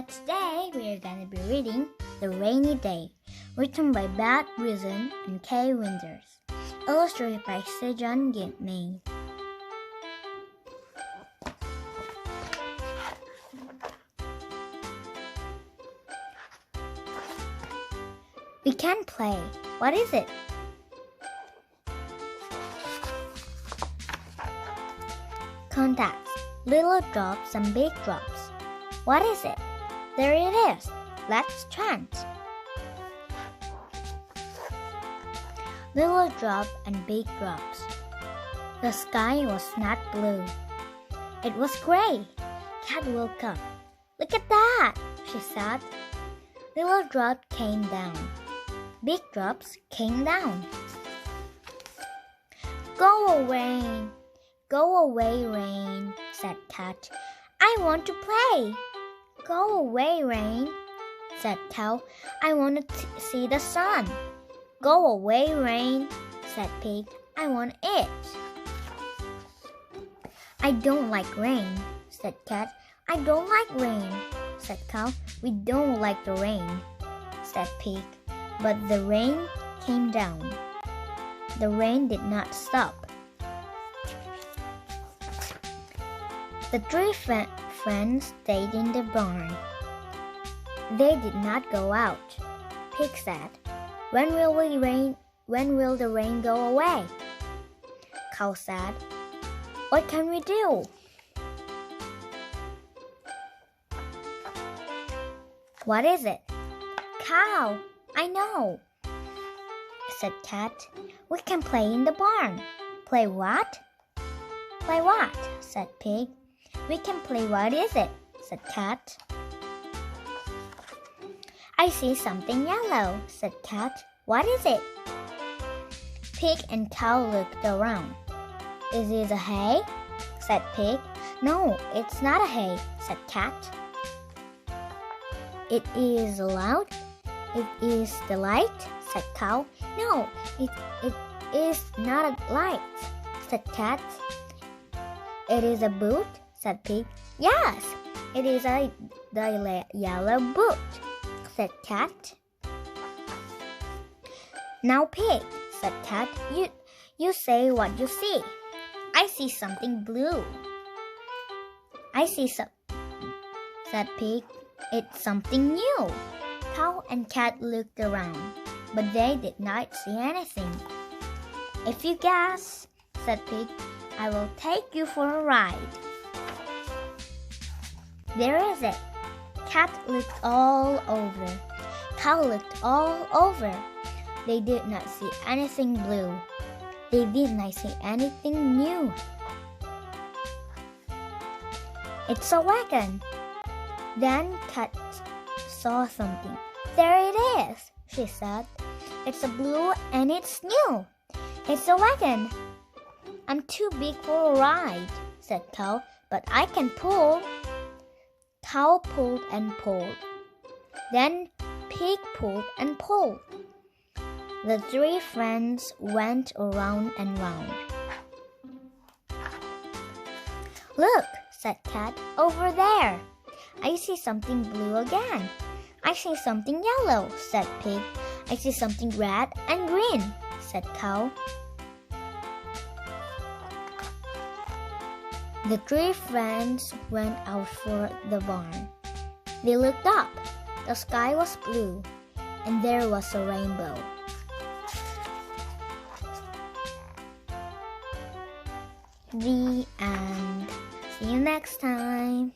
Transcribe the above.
Today we are going to be reading The Rainy Day, written by Bat Reason and Kay Winters, illustrated by Sejong Gitmay. We can play. What is it? Contacts, little drops and big drops. What is it? There it is. Let's chant. Little drop and big drops. The sky was not blue. It was gray. Cat woke up. Look at that, she said. Little drop came down. Big drops came down. Go away. Go away, rain, said Cat. I want to play. Go away, rain, said Cow. I want to see the sun. Go away, rain, said Pig. I want it. I don't like rain, said Cat. I don't like rain, said Cow. We don't like the rain, said Pig. But the rain came down. The rain did not stop. The three friends stayed in the barn. They did not go out. Pig said, When will the rain go away? Cow said, What can we do? What is it? Cow, I know, said Cat. We can play in the barn. Play what? Play what? Said Pig. We can play what is it? Said Cat. I see something yellow, said Cat. What is it? Pig and Cow looked around. Is it a hay? Said Pig. No, it's not a hay, said Cat. It is loud. It is the light, said Cow. No, it is not a light, said Cat. It is a boot, said Pig. Yes, it is the yellow boot, said Cat. Now, Pig, said Cat, you say what you see. I see something blue. I see said Pig. It's something new. Cow and Cat looked around, but they did not see anything. If you guess, said Pig, I will take you for a ride. There is it. Cat looked all over. Cow looked all over. They did not see anything blue. They did not see anything new. It's a wagon. Then Cat saw something. There it is, she said. It's a blue and it's new. It's a wagon. I'm too big for a ride, said Cow, but I can pull. Cow pulled and pulled. Then Pig pulled and pulled. The three friends went around and round. Look, said Cat, over there. I see something blue again. I see something yellow, said Pig. I see something red and green, said Cow. The three friends went out for the barn. They looked up. The sky was blue, and there was a rainbow. The end. See you next time.